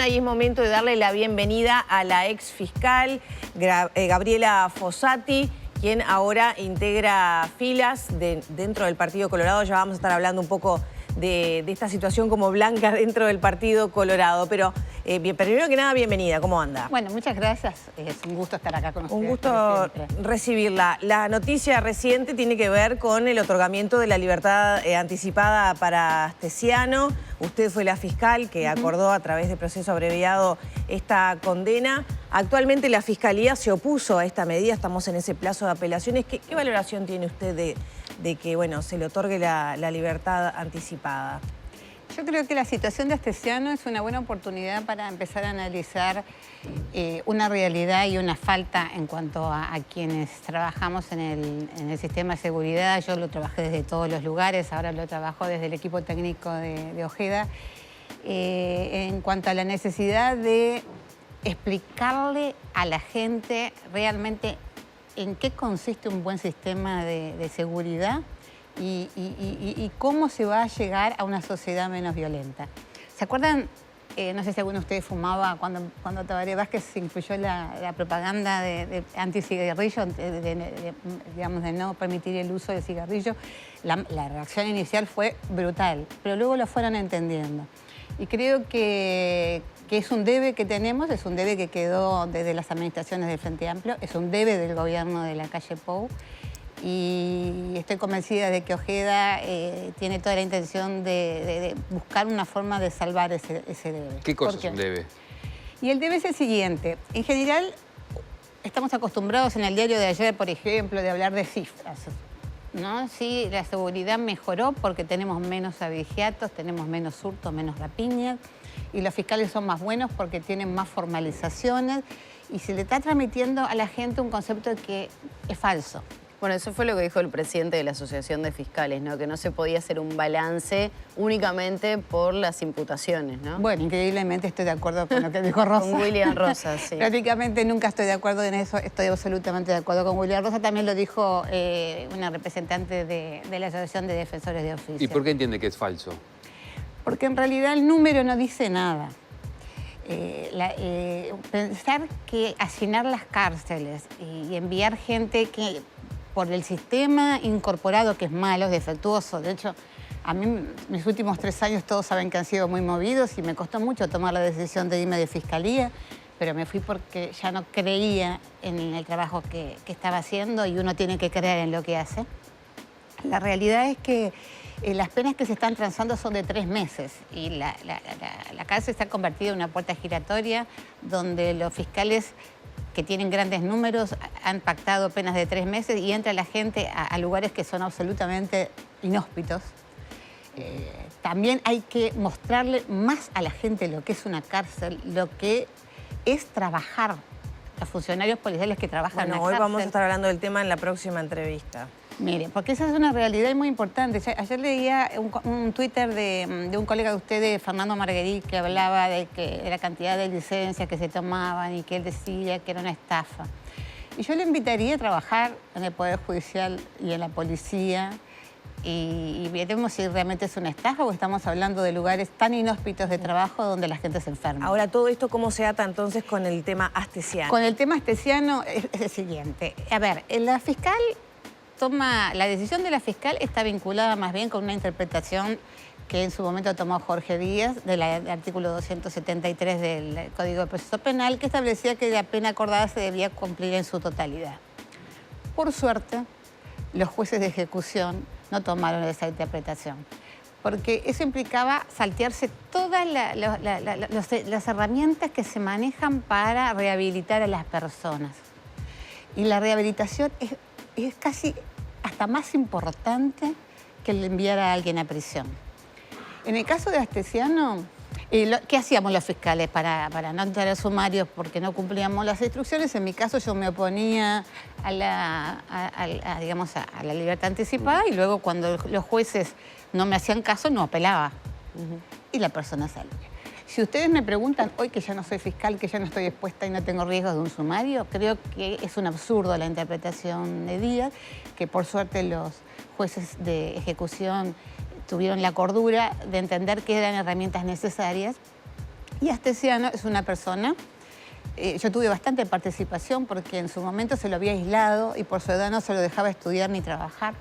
Y es momento de darle la bienvenida a la ex fiscal Gabriela Fossati, quien ahora integra filas dentro del Partido Colorado. Ya vamos a estar hablando un poco de esta situación como blanca dentro del Partido Colorado. Pero primero que nada, bienvenida. ¿Cómo anda? Bueno, muchas gracias. Es un gusto estar acá con ustedes. Un gusto recibirla. La noticia reciente tiene que ver con el otorgamiento de la libertad anticipada para Astesiano. Usted fue la fiscal que acordó a través de proceso abreviado esta condena. Actualmente la Fiscalía se opuso a esta medida, estamos en ese plazo de apelaciones. ¿Qué valoración tiene usted de que se le otorgue la libertad anticipada? Yo creo que la situación de Astesiano es una buena oportunidad para empezar a analizar una realidad y una falta en cuanto a quienes trabajamos en el sistema de seguridad. Yo lo trabajé desde todos los lugares, ahora lo trabajo desde el equipo técnico de Ojeda. En cuanto a la necesidad de explicarle a la gente realmente en qué consiste un buen sistema de seguridad y cómo se va a llegar a una sociedad menos violenta. ¿Se acuerdan? No sé si alguno de ustedes fumaba cuando Tabaré Vázquez incluyó la propaganda de anti-cigarrillo, digamos, de no permitir el uso del cigarrillo. La reacción inicial fue brutal, pero luego lo fueron entendiendo. Y creo que es un debe que tenemos, es un debe que quedó desde las administraciones del Frente Amplio, es un debe del gobierno de la calle Pou. Y estoy convencida de que Ojeda tiene toda la intención de buscar una forma de salvar ese debe. ¿Qué cosa es un debe? Y el debe es el siguiente. En general, estamos acostumbrados en el diario de ayer, por ejemplo, de hablar de cifras, ¿no? Sí, la seguridad mejoró porque tenemos menos abigeatos, tenemos menos hurtos, menos rapiñas, y los fiscales son más buenos porque tienen más formalizaciones, y se le está transmitiendo a la gente un concepto que es falso. Bueno, eso fue lo que dijo el presidente de la Asociación de Fiscales, ¿no? Que no se podía hacer un balance únicamente por las imputaciones, ¿no? Bueno, increíblemente estoy de acuerdo con lo que dijo Rosa. Con William Rosa, sí. Prácticamente nunca estoy de acuerdo en eso, estoy absolutamente de acuerdo con William Rosa. También lo dijo una representante de la Asociación de Defensores de Oficio. ¿Y por qué entiende que es falso? Porque en realidad el número no dice nada. Pensar que hacinar las cárceles y enviar gente que por el sistema incorporado, que es malo, es defectuoso. De hecho, a mí mis últimos 3 años todos saben que han sido muy movidos y me costó mucho tomar la decisión de irme de fiscalía, pero me fui porque ya no creía en el trabajo que estaba haciendo, y uno tiene que creer en lo que hace. La realidad es que las penas que se están transando son de 3 meses y la cárcel se ha convertido en una puerta giratoria donde los fiscales que tienen grandes números han pactado penas de 3 meses y entra la gente a lugares que son absolutamente inhóspitos. También hay que mostrarle más a la gente lo que es una cárcel, lo que es trabajar. Los funcionarios policiales que trabajan en la cárcel. Hoy vamos a estar hablando del tema en la próxima entrevista. Mire, porque esa es una realidad muy importante. Ayer leía un Twitter de un colega de ustedes, Fernando Marguerite, que hablaba de la cantidad de licencias que se tomaban y que él decía que era una estafa. Y yo le invitaría a trabajar en el Poder Judicial y en la policía y veremos si realmente es una estafa o estamos hablando de lugares tan inhóspitos de trabajo donde la gente se enferma. Ahora, ¿todo esto cómo se ata entonces con el tema Astesiano? Con el tema Astesiano es el siguiente. A ver, la fiscal la decisión de la fiscal está vinculada más bien con una interpretación que en su momento tomó Jorge Díaz del artículo 273 del Código de Proceso Penal, que establecía que la pena acordada se debía cumplir en su totalidad. Por suerte, los jueces de ejecución no tomaron esa interpretación, porque eso implicaba saltearse todas las herramientas que se manejan para rehabilitar a las personas. Y la rehabilitación es casi hasta más importante que el enviar a alguien a prisión. En el caso de Astesiano, ¿qué hacíamos los fiscales para no entrar a sumarios porque no cumplíamos las instrucciones? En mi caso yo me oponía a la libertad anticipada y luego cuando los jueces no me hacían caso no apelaba. Y la persona salía. Si ustedes me preguntan hoy que ya no soy fiscal, que ya no estoy expuesta y no tengo riesgos de un sumario, creo que es un absurdo la interpretación de Díaz, que por suerte los jueces de ejecución tuvieron la cordura de entender que eran herramientas necesarias Y Astesiano es una persona, yo tuve bastante participación porque en su momento se lo había aislado y por su edad no se lo dejaba estudiar ni trabajar.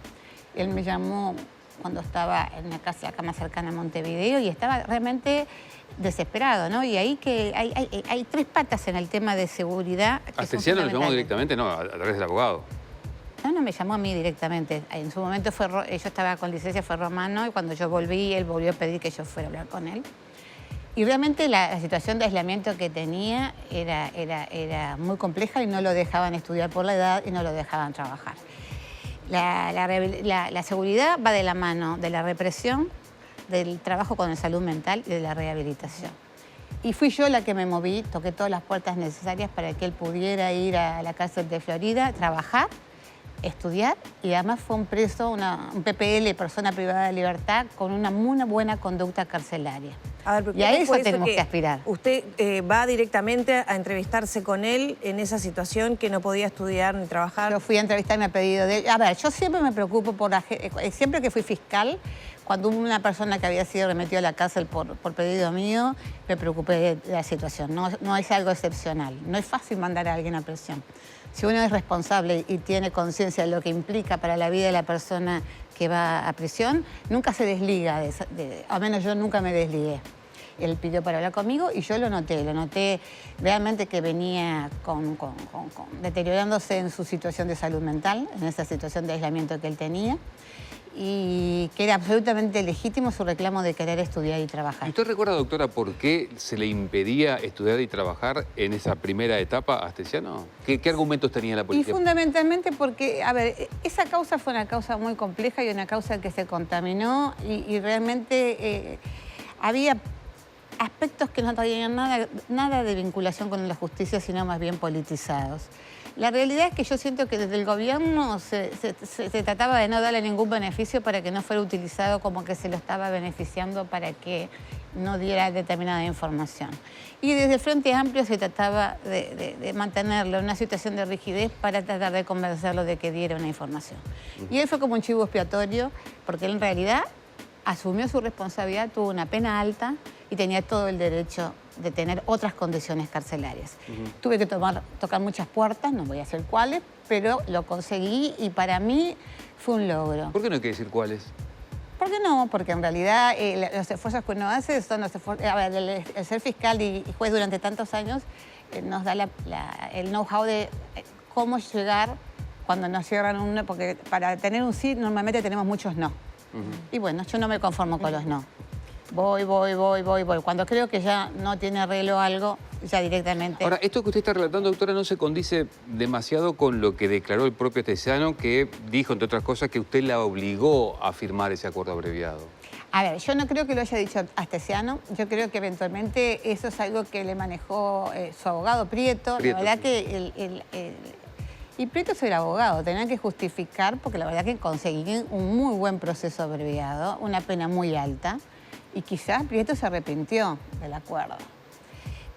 Él me llamó cuando estaba en la casa acá más cercana a Montevideo y estaba realmente desesperado, ¿no? Y ahí que hay tres patas en el tema de seguridad. ¿Astesiano lo llamó directamente? No, a través del abogado. No me llamó a mí directamente. En su momento yo estaba con licencia, fue Romano, y cuando yo volví, él volvió a pedir que yo fuera a hablar con él. Y realmente la situación de aislamiento que tenía era muy compleja y no lo dejaban estudiar por la edad y no lo dejaban trabajar. La seguridad va de la mano de la represión, del trabajo con la salud mental y de la rehabilitación. Y fui yo la que me moví, toqué todas las puertas necesarias para que él pudiera ir a la cárcel de Florida, trabajar, estudiar, y además fue un preso, un PPL, persona privada de libertad, con una muy buena conducta carcelaria. A ver, y a eso tenemos que aspirar. Usted va directamente a entrevistarse con él en esa situación que no podía estudiar ni trabajar. Yo fui a entrevistarme a pedido de él. A ver, yo siempre me preocupo siempre que fui fiscal, cuando hubo una persona que había sido remetida a la cárcel por pedido mío, me preocupé de la situación. No es algo excepcional. No es fácil mandar a alguien a prisión. Si uno es responsable y tiene conciencia de lo que implica para la vida de la persona que va a prisión, nunca se desliga, al menos yo nunca me desligué. Él pidió para hablar conmigo y yo lo noté realmente que venía deteriorándose en su situación de salud mental, en esa situación de aislamiento que él tenía, y que era absolutamente legítimo su reclamo de querer estudiar y trabajar. ¿Y usted recuerda, doctora, por qué se le impedía estudiar y trabajar en esa primera etapa a Astesiano? ¿Qué argumentos tenía la policía? Y fundamentalmente porque, a ver, esa causa fue una causa muy compleja y una causa que se contaminó y realmente había aspectos que no tenían nada de vinculación con la justicia, sino más bien politizados. La realidad es que yo siento que desde el gobierno se trataba de no darle ningún beneficio para que no fuera utilizado como que se lo estaba beneficiando para que no diera determinada información. Y desde el Frente Amplio se trataba de mantenerlo en una situación de rigidez para tratar de convencerlo de que diera una información. Y él fue como un chivo expiatorio porque él en realidad asumió su responsabilidad, tuvo una pena alta y tenía todo el derecho de tener otras condiciones carcelarias. Tuve que tocar muchas puertas, no voy a decir cuáles, pero lo conseguí y para mí fue un logro. ¿Por qué no hay que decir cuáles? ¿Por qué no? Porque en realidad los esfuerzos que uno hace son los esfuerzos... A ver, el ser fiscal y juez durante tantos años nos da el know-how de cómo llegar cuando nos cierran un no, porque para tener un sí normalmente tenemos muchos no. Y bueno, yo no me conformo con los no. Voy. Cuando creo que ya no tiene arreglo algo, ya directamente... Ahora, esto que usted está relatando, doctora, no se condice demasiado con lo que declaró el propio Astesiano, que dijo, entre otras cosas, que usted la obligó a firmar ese acuerdo abreviado. A ver, yo no creo que lo haya dicho Astesiano. Yo creo que eventualmente eso es algo que le manejó su abogado Prieto. La verdad que y Prieto es el abogado, tenía que justificar, porque la verdad que conseguí un muy buen proceso abreviado, una pena muy alta, y quizás Prieto se arrepintió del acuerdo.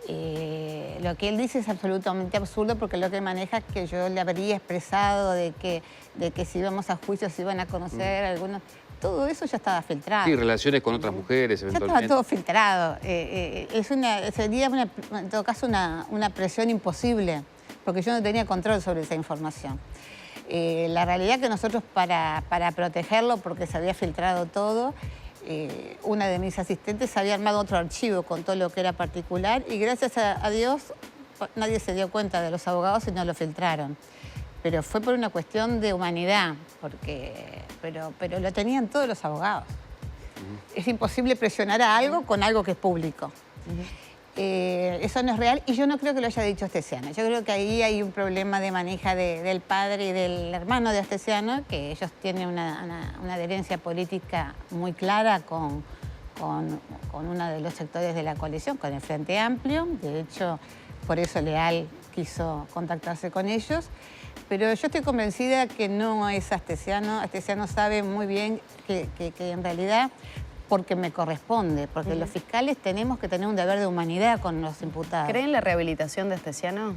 Lo que él dice es absolutamente absurdo porque lo que maneja es que yo le habría expresado de que si íbamos a juicio se iban a conocer algunos... Todo eso ya estaba filtrado. Sí, relaciones con otras mujeres, eventualmente. Ya estaba todo filtrado. Sería en todo caso una presión imposible, porque yo no tenía control sobre esa información. La realidad es que nosotros para protegerlo, porque se había filtrado todo, una de mis asistentes había armado otro archivo con todo lo que era particular y gracias a Dios nadie se dio cuenta de los abogados y no lo filtraron. Pero fue por una cuestión de humanidad, pero lo tenían todos los abogados. Es imposible presionar a algo con algo que es público. Eso no es real y yo no creo que lo haya dicho Astesiano. Yo creo que ahí hay un problema de maneja del padre y del hermano de Astesiano, que ellos tienen una adherencia política muy clara con uno de los sectores de la coalición, con el Frente Amplio. De hecho, por eso Leal quiso contactarse con ellos. Pero yo estoy convencida que no es Astesiano. Astesiano sabe muy bien que en realidad... porque me corresponde, porque los fiscales tenemos que tener un deber de humanidad con los imputados. ¿Cree en la rehabilitación de Astesiano?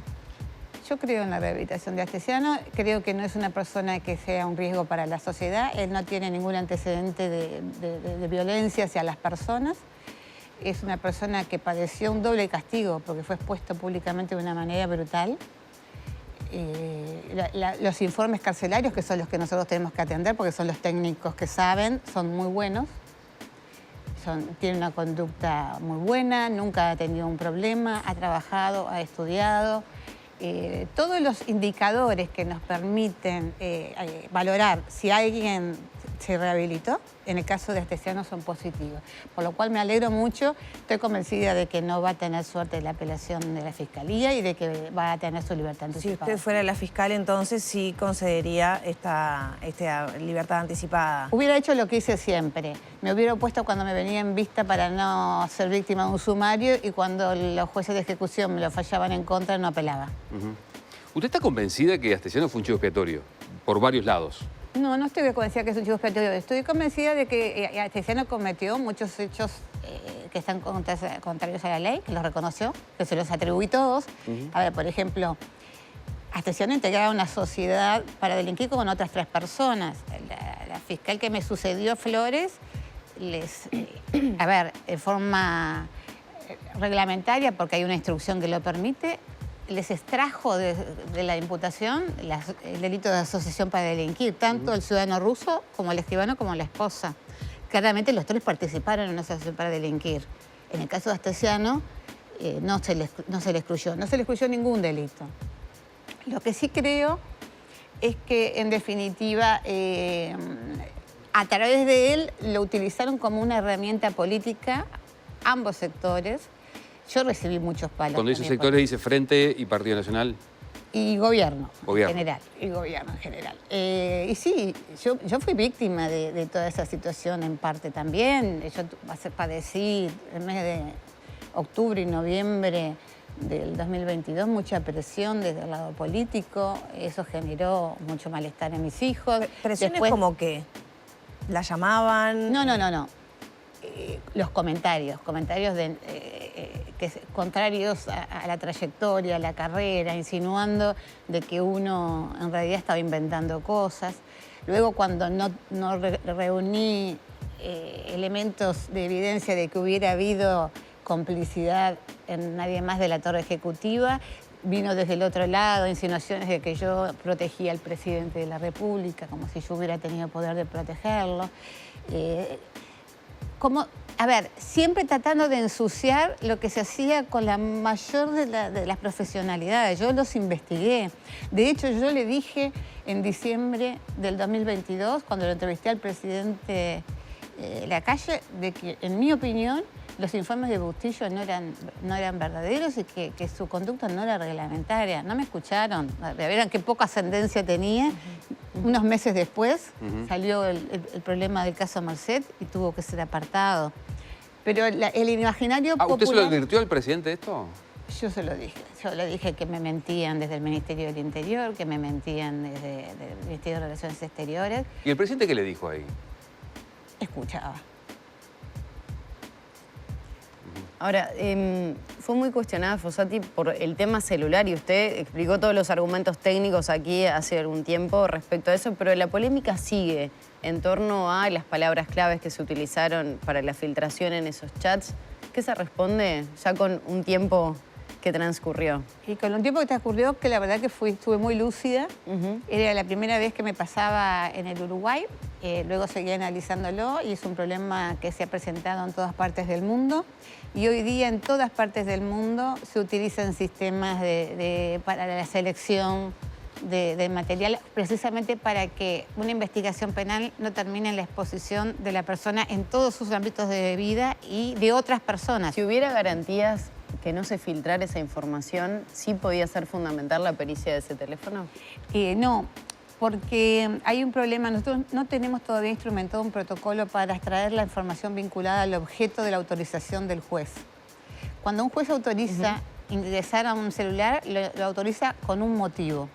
Yo creo en la rehabilitación de Astesiano, creo que no es una persona que sea un riesgo para la sociedad, él no tiene ningún antecedente de violencia hacia las personas. es una persona que padeció un doble castigo porque fue expuesto públicamente de una manera brutal. Los informes carcelarios, que son los que nosotros tenemos que atender, porque son los técnicos que saben, son muy buenos. Tiene una conducta muy buena, nunca ha tenido un problema, ha trabajado, ha estudiado. Todos los indicadores que nos permiten valorar si alguien se rehabilitó, en el caso de Astesiano son positivos. Por lo cual me alegro mucho, estoy convencida de que no va a tener suerte la apelación de la Fiscalía y de que va a tener su libertad anticipada. Si usted fuera la fiscal, entonces sí concedería esta libertad anticipada. Hubiera hecho lo que hice siempre. Me hubiera opuesto cuando me venía en vista para no ser víctima de un sumario y cuando los jueces de ejecución me lo fallaban en contra no apelaba. ¿Usted está convencida que Astesiano fue un chivo expiatorio? Por varios lados. No, no estoy convencida que es un chivo expiatorio. Estoy convencida de que Astesiano cometió muchos hechos que están contrarios a la ley, que los reconoció, que se los atribuí todos. A ver, por ejemplo, Astesiano integraba una sociedad para delinquir con otras 3 personas. La fiscal que me sucedió, Flores, a ver, de forma reglamentaria, porque hay una instrucción que lo permite, les extrajo de la imputación el delito de asociación para delinquir, tanto el ciudadano ruso como el escribano como la esposa. Claramente los 3 participaron en una asociación para delinquir. En el caso de Astesiano no se le excluyó ningún delito. Lo que sí creo es que, en definitiva, a través de él lo utilizaron como una herramienta política ambos sectores. Yo recibí muchos palos. Cuando dice sectores, dice Frente y Partido Nacional. Y gobierno. En general. Y gobierno en general. Y sí, yo fui víctima de toda esa situación en parte también. Yo padecí el mes de octubre y noviembre del 2022 mucha presión desde el lado político. Eso generó mucho malestar en mis hijos. ¿Presiones como qué? ¿La llamaban? No. Los comentarios contrarios a la trayectoria, a la carrera, insinuando de que uno en realidad estaba inventando cosas. Luego, cuando no reuní elementos de evidencia de que hubiera habido complicidad en nadie más de la torre ejecutiva, vino desde el otro lado insinuaciones de que yo protegía al presidente de la República, como si yo hubiera tenido poder de protegerlo. A ver, siempre tratando de ensuciar lo que se hacía con la mayor de las profesionalidades. Yo los investigué. De hecho, yo le dije en diciembre del 2022, cuando lo entrevisté al presidente Lacalle, de que, en mi opinión, los informes de Bustillo no eran verdaderos y que su conducta no era reglamentaria. No me escucharon. Verán qué poca ascendencia tenía. Unos meses después salió el problema del caso Merced y tuvo que ser apartado. Pero el imaginario popular... ¿Usted se lo advirtió al presidente esto? Yo se lo dije. Yo le dije que me mentían desde el Ministerio del Interior, que me mentían desde el Ministerio de Relaciones Exteriores. ¿Y el presidente qué le dijo ahí? Escuchaba. Ahora, fue muy cuestionada Fossati por el tema celular y usted explicó todos los argumentos técnicos aquí hace algún tiempo respecto a eso, pero la polémica sigue en torno a las palabras claves que se utilizaron para la filtración en esos chats. ¿Qué se responde ya con un tiempo que transcurrió? Y con un tiempo que transcurrió, que la verdad que estuve muy lúcida. Era la primera vez que me pasaba en el Uruguay. Luego seguí analizándolo y es un problema que se ha presentado en todas partes del mundo. Y hoy día en todas partes del mundo se utilizan sistemas para la selección de material, precisamente para que una investigación penal no termine en la exposición de la persona en todos sus ámbitos de vida y de otras personas. Si hubiera garantías que no se filtrara esa información, ¿sí podía ser fundamental la pericia de ese teléfono? No, porque hay un problema. Nosotros no tenemos todavía instrumentado un protocolo para extraer la información vinculada al objeto de la autorización del juez. Cuando un juez autoriza ingresar a un celular, lo autoriza con un motivo.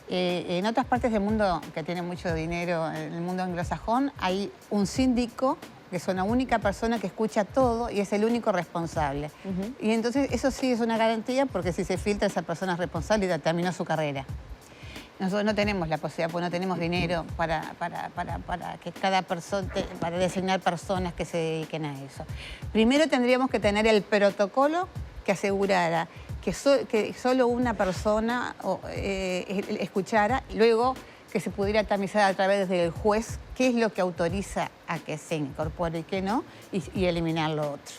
En otras partes del mundo que tienen mucho dinero, en el mundo anglosajón, hay un síndico que es una única persona que escucha todo y es el único responsable. Y entonces eso sí es una garantía porque si se filtra esa persona es responsable y terminó su carrera. nosotros no tenemos la posibilidad, porque no tenemos dinero para que cada persona, para designar personas que se dediquen a eso. Primero tendríamos que tener el protocolo que asegurara que solo una persona escuchara, luego que se pudiera tamizar a través del juez qué es lo que autoriza a que se incorpore y qué no, y eliminar lo otro.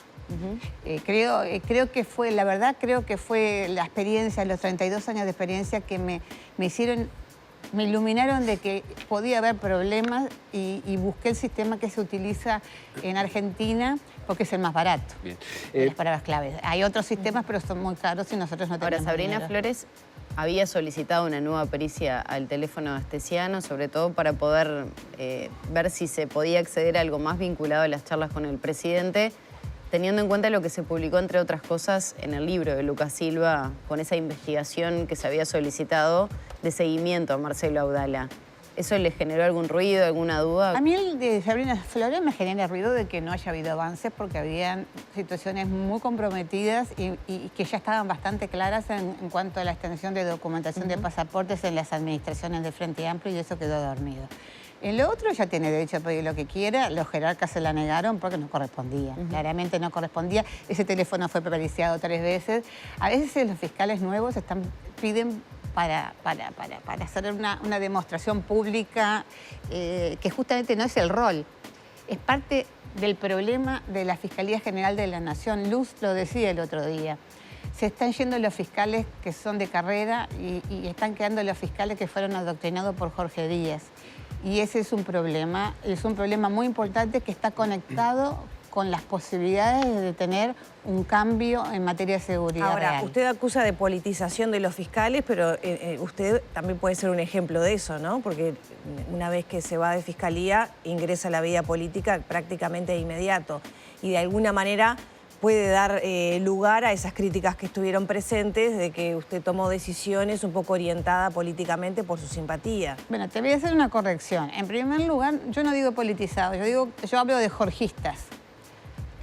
Creo que fue, la verdad, creo que fue la experiencia, los 32 años de experiencia que me iluminaron de que podía haber problemas y busqué el sistema que se utiliza en Argentina porque es el más barato. Bien. Las palabras claves. Hay otros sistemas, pero son muy caros y nosotros no tenemos. Ahora, Sabrina dinero. Flores había solicitado una nueva pericia al teléfono astesiano, sobre todo para poder ver si se podía acceder a algo más vinculado a las charlas con el presidente, teniendo en cuenta lo que se publicó, entre otras cosas, en el libro de Lucas Silva, con esa investigación que se había solicitado de seguimiento a Marcelo Audala. ¿Eso le generó algún ruido, alguna duda? A mí el de Sabrina Flores me genera ruido de que no haya habido avances porque habían situaciones muy comprometidas y que ya estaban bastante claras en cuanto a la extensión de documentación de pasaportes en las administraciones de Frente Amplio, y eso quedó dormido. En lo otro ya tiene derecho a pedir lo que quiera, los jerarcas se la negaron porque no correspondía, claramente no correspondía. Ese teléfono fue periciado 3 veces. A veces los fiscales nuevos piden para hacer una demostración pública que justamente no es el rol, es parte del problema de la Fiscalía General de la Nación. Luz lo decía el otro día. Se están yendo los fiscales que son de carrera y están quedando los fiscales que fueron adoctrinados por Jorge Díaz. Y ese es un problema muy importante que está conectado con las posibilidades de tener un cambio en materia de seguridad Ahora, real. usted acusa de politización de los fiscales, pero usted también puede ser un ejemplo de eso, ¿no? Porque una vez que se va de fiscalía, ingresa a la vida política prácticamente de inmediato. Y de alguna manera puede dar lugar a esas críticas que estuvieron presentes de que usted tomó decisiones un poco orientadas políticamente por su simpatía. Bueno, te voy a hacer una corrección. En primer lugar, yo no digo politizado, yo hablo de jorgistas.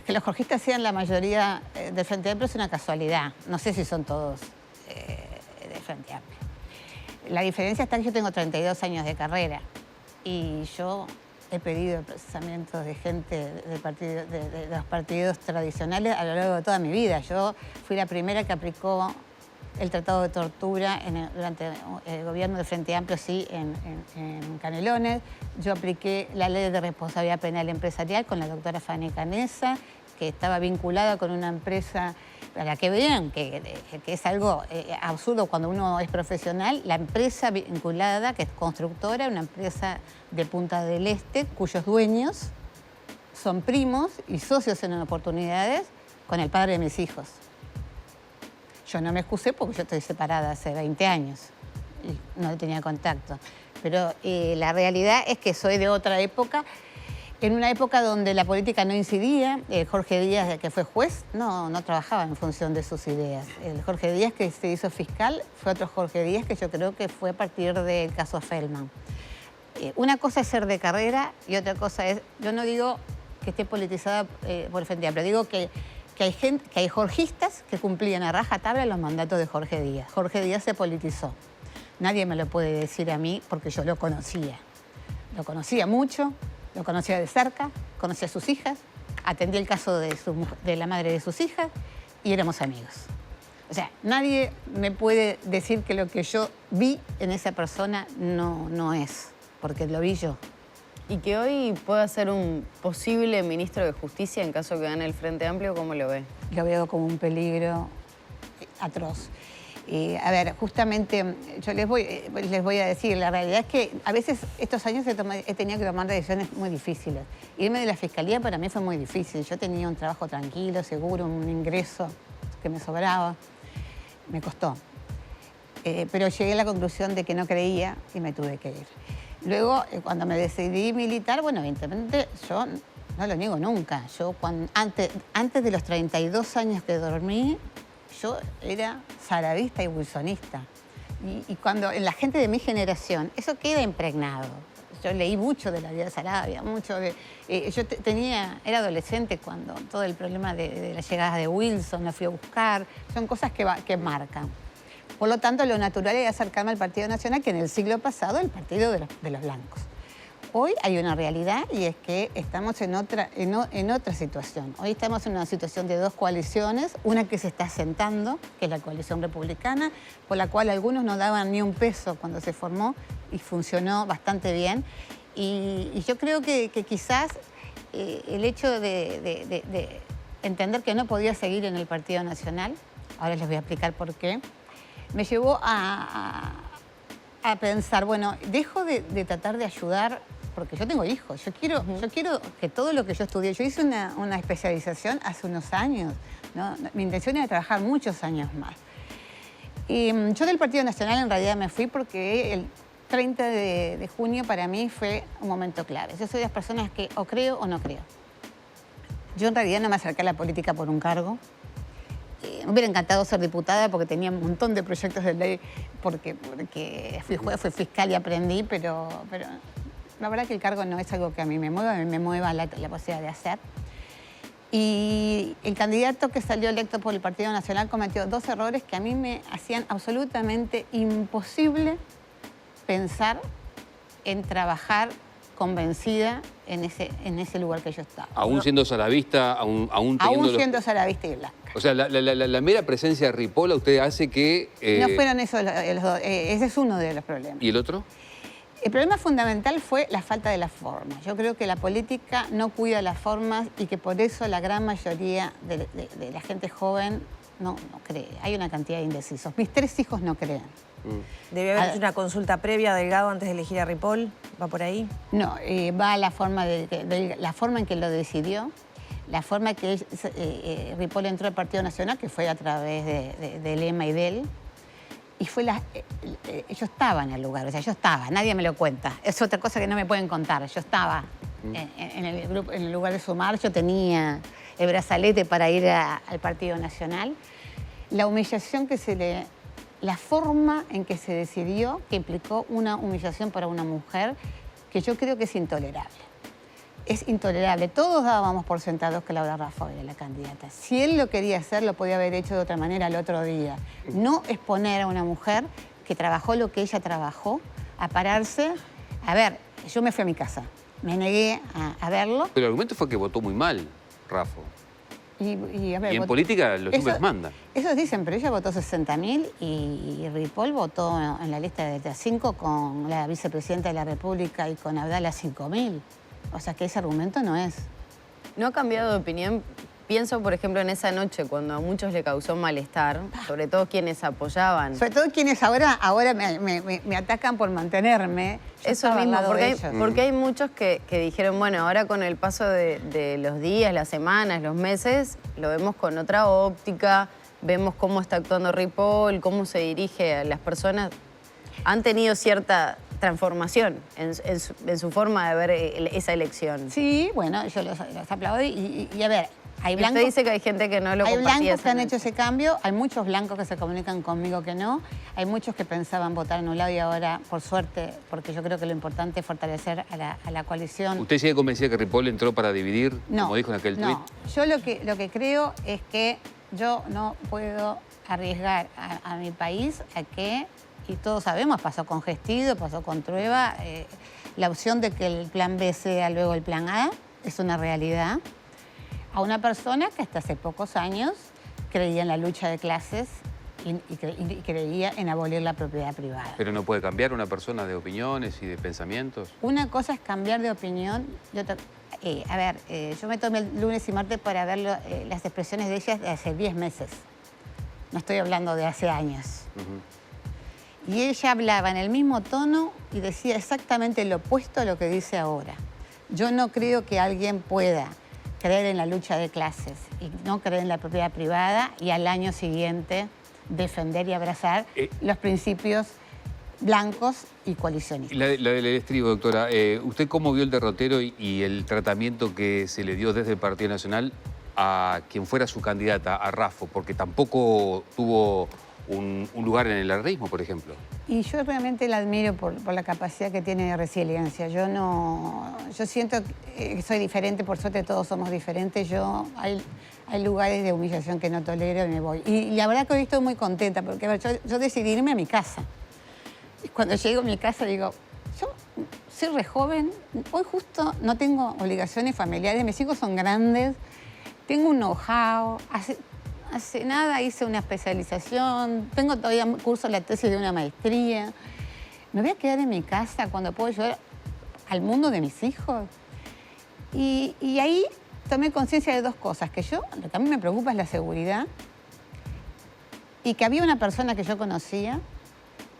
Que los jorgistas sean la mayoría del Frente Amplio es una casualidad. No sé si son todos del Frente Amplio. La diferencia está que yo tengo 32 años de carrera y yo he pedido procesamientos de gente de los partidos tradicionales a lo largo de toda mi vida. Yo fui la primera que aplicó el tratado de tortura durante el gobierno del Frente Amplio, sí, en Canelones. Yo apliqué la ley de responsabilidad penal empresarial con la doctora Fanny Canessa, que estaba vinculada con una empresa, para que vean que es algo absurdo cuando uno es profesional. La empresa vinculada, que es constructora, una empresa de Punta del Este, cuyos dueños son primos y socios en oportunidades con el padre de mis hijos. Yo no me excusé porque yo estoy separada hace 20 años y no tenía contacto. Pero la realidad es que soy de otra época, en una época donde la política no incidía. Jorge Díaz, que fue juez, no trabajaba en función de sus ideas. El Jorge Díaz que se hizo fiscal fue otro Jorge Díaz que yo creo que fue a partir del caso Feldman. Una cosa es ser de carrera y otra cosa es, yo no digo que esté politizada por el Frente Amplio, digo que hay jorgistas que cumplían a rajatabla los mandatos de Jorge Díaz. Jorge Díaz se politizó. Nadie me lo puede decir a mí porque yo lo conocía. Lo conocía mucho, lo conocía de cerca, conocía a sus hijas, atendí el caso de la madre de sus hijas y éramos amigos. O sea, nadie me puede decir que lo que yo vi en esa persona no es, porque lo vi yo. Y que hoy pueda ser un posible ministro de Justicia en caso que gane el Frente Amplio, ¿cómo lo ve? Lo veo como un peligro atroz. A ver, justamente yo les voy a decir, la realidad es que a veces estos años he tenido que tomar decisiones muy difíciles. Irme de la Fiscalía para mí fue muy difícil. Yo tenía un trabajo tranquilo, seguro, un ingreso que me sobraba. Me costó. Pero llegué a la conclusión de que no creía y me tuve que ir. Luego, cuando me decidí militar, bueno, evidentemente yo no lo niego nunca. Yo antes de los 32 años que dormí, yo era saravista y wilsonista. Y cuando en la gente de mi generación, eso queda impregnado. Yo leí mucho de la vida de Sarabia, mucho de... era adolescente cuando todo el problema de las llegadas de Wilson, la fui a buscar, son cosas que marcan. Por lo tanto, lo natural era acercarme al Partido Nacional, que en el siglo pasado el partido de los blancos. Hoy hay una realidad y es que estamos en otra situación. Hoy estamos en una situación de dos coaliciones, una que se está asentando, que es la coalición republicana, por la cual algunos no daban ni un peso cuando se formó y funcionó bastante bien. Y yo creo que quizás el hecho de entender que no podía seguir en el Partido Nacional, ahora les voy a explicar por qué, me llevó a pensar, bueno, dejo de tratar de ayudar, porque yo tengo hijos, yo quiero que todo lo que yo estudié, yo hice una especialización hace unos años, ¿no? Mi intención era trabajar muchos años más. Y yo del Partido Nacional en realidad me fui porque el 30 de junio para mí fue un momento clave. Yo soy de las personas que o creo o no creo. Yo en realidad no me acerqué a la política por un cargo. Me hubiera encantado ser diputada porque tenía un montón de proyectos de ley, porque fui fiscal y aprendí, pero la verdad que el cargo no es algo que a mí me mueva la posibilidad de hacer. Y el candidato que salió electo por el Partido Nacional cometió dos errores que a mí me hacían absolutamente imposible pensar en trabajar convencida en ese lugar que yo estaba. Aún siendo saravista, aún siendo saravista y blanca. O sea, la mera presencia de Ripoll a usted hace que... No fueron esos los dos. Ese es uno de los problemas. ¿Y el otro? El problema fundamental fue la falta de las formas. Yo creo que la política no cuida las formas y que por eso la gran mayoría de la gente joven no cree. Hay una cantidad de indecisos. Mis 3 hijos no creen. ¿Debe haber hecho una consulta previa a Delgado antes de elegir a Ripoll? ¿Va por ahí? No, va a la forma la forma en que lo decidió, la forma en que Ripoll entró al Partido Nacional, que fue a través de Lema y de él. Y fue yo estaba en el lugar, o sea, yo estaba, nadie me lo cuenta. Es otra cosa que no me pueden contar. Yo estaba en el lugar de Sumar, yo tenía el brazalete para ir al Partido Nacional. La humillación la forma en que se decidió, que implicó una humillación para una mujer, que yo creo que es intolerable. Es intolerable. Todos dábamos por sentados que Laura Raffo era la candidata. Si él lo quería hacer, lo podía haber hecho de otra manera el otro día. No exponer a una mujer que trabajó lo que ella trabajó, a pararse. A ver, yo me fui a mi casa, me negué a verlo. Pero el argumento fue que votó muy mal, Raffo. Y en política los números mandan. Eso dicen, pero ella votó 60.000 y Ripoll votó en la lista de 5 con la vicepresidenta de la República y con Abdala 5.000. O sea que ese argumento no es. ¿No ha cambiado de opinión? Pienso, por ejemplo, en esa noche cuando a muchos le causó malestar, sobre todo quienes apoyaban. Sobre todo quienes ahora me atacan por mantenerme. Eso mismo, porque hay muchos que dijeron, bueno, ahora con el paso de los días, las semanas, los meses, lo vemos con otra óptica, vemos cómo está actuando Ripoll, cómo se dirige a las personas. Han tenido cierta transformación en su forma de ver esa elección. Sí, bueno, yo los aplaudo y a ver, hay blancos... Usted dice que hay gente que no lo compartía. Hay blancos que han hecho ese cambio, hay muchos blancos que se comunican conmigo que no, hay muchos que pensaban votar en un lado y ahora, por suerte, porque yo creo que lo importante es fortalecer a la coalición. ¿Usted sigue convencida que Ripoll entró para dividir, como dijo en aquel tuit? No, yo lo que creo es que yo no puedo arriesgar a mi país a que... Y todos sabemos, pasó con Gestido, pasó con Trueba, la opción de que el plan B sea luego el plan A es una realidad. A una persona que hasta hace pocos años creía en la lucha de clases y creía en abolir la propiedad privada. Pero no puede cambiar una persona de opiniones y de pensamientos. Una cosa es cambiar de opinión. Yo me tomé el lunes y martes para ver las expresiones de ellas de hace 10 meses. No estoy hablando de hace años. Y ella hablaba en el mismo tono y decía exactamente lo opuesto a lo que dice ahora. Yo no creo que alguien pueda creer en la lucha de clases y no creer en la propiedad privada y al año siguiente defender y abrazar los principios blancos y coalicionistas. La del estribo, doctora. ¿Usted cómo vio el derrotero y el tratamiento que se le dio desde el Partido Nacional a quien fuera su candidata, a Raffo? Porque tampoco tuvo... un lugar en el arreísmo, por ejemplo. Y yo realmente la admiro por la capacidad que tiene de resiliencia. Yo siento que soy diferente, por suerte todos somos diferentes. hay lugares de humillación que no tolero y me voy. Y la verdad que hoy estoy muy contenta porque a ver, yo decidí irme a mi casa. Y cuando llego a mi casa digo, yo soy re joven, hoy justo no tengo obligaciones familiares, mis hijos son grandes, tengo un know-how, hace nada hice una especialización, tengo todavía curso la tesis de una maestría. ¿Me voy a quedar en mi casa cuando puedo ayudar al mundo de mis hijos? Y ahí tomé conciencia de dos cosas, que lo que a mí me preocupa es la seguridad y que había una persona que yo conocía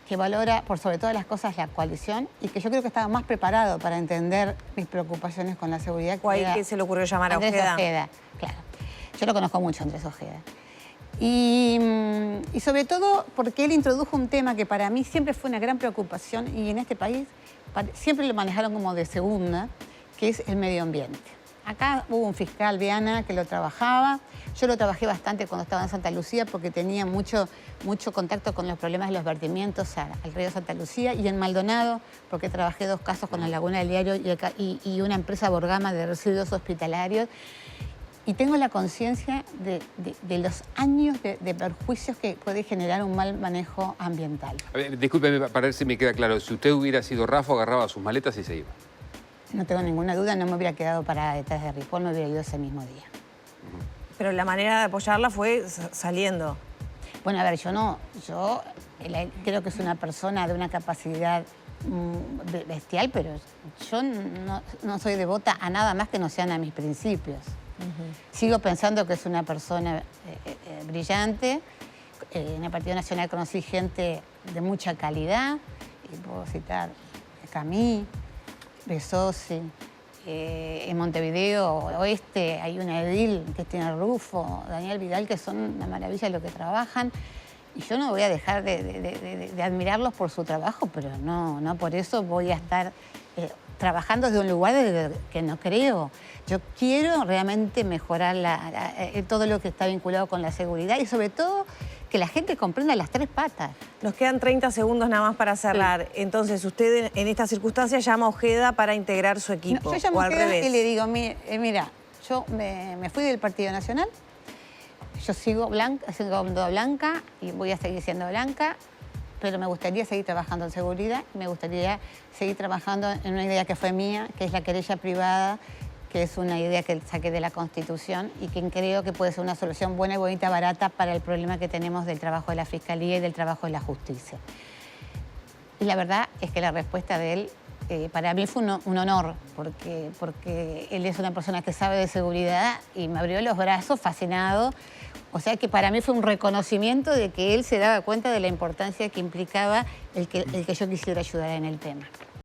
que valora por sobre todas las cosas la coalición y que yo creo que estaba más preparado para entender mis preocupaciones con la seguridad. ¿Qué se le ocurrió llamar a Andrés Ojeda? Ojeda, claro. Yo lo conozco mucho, Andrés Ojeda. Y sobre todo porque él introdujo un tema que para mí siempre fue una gran preocupación y en este país siempre lo manejaron como de segunda, que es el medio ambiente. Acá hubo un fiscal, Viana, que lo trabajaba. Yo lo trabajé bastante cuando estaba en Santa Lucía porque tenía mucho contacto con los problemas de los vertimientos al río Santa Lucía, y en Maldonado porque trabajé 2 casos con la Laguna del Diario y una empresa Borgama de residuos hospitalarios. Y tengo la conciencia de los años de perjuicios que puede generar un mal manejo ambiental. A ver, discúlpeme, para ver si me queda claro. Si usted hubiera sido Rafa, agarraba sus maletas y se iba. No tengo ninguna duda, no me hubiera quedado parada detrás de Ripoll, me hubiera ido ese mismo día. Pero la manera de apoyarla fue saliendo. Bueno, a ver, yo creo que es una persona de una capacidad bestial, pero yo no soy devota a nada más que no sean a mis principios. Sigo pensando que es una persona brillante. En el Partido Nacional conocí gente de mucha calidad, y puedo citar Camí, Besosi. En Montevideo Oeste hay una edil, Cristina Rufo, Daniel Vidal, que son una maravilla lo que trabajan. Y yo no voy a dejar de admirarlos por su trabajo, pero no por eso voy a estar trabajando desde un lugar que no creo. Yo quiero realmente mejorar todo lo que está vinculado con la seguridad y sobre todo que la gente comprenda las 3 patas. Nos quedan 30 segundos nada más para cerrar. Sí. Entonces, usted en estas circunstancias llama a Ojeda para integrar su equipo. No, yo llamo a Ojeda y le digo, mira, yo me fui del Partido Nacional, yo sigo blanca y voy a seguir siendo blanca, pero me gustaría seguir trabajando en seguridad, me gustaría seguir trabajando en una idea que fue mía, que es la querella privada, que es una idea que saqué de la Constitución y que creo que puede ser una solución buena y bonita, barata para el problema que tenemos del trabajo de la Fiscalía y del trabajo de la justicia. Y la verdad es que la respuesta de él para mí fue un honor, porque él es una persona que sabe de seguridad y me abrió los brazos fascinado. O sea que para mí fue un reconocimiento de que él se daba cuenta de la importancia que implicaba el que yo quisiera ayudar en el tema.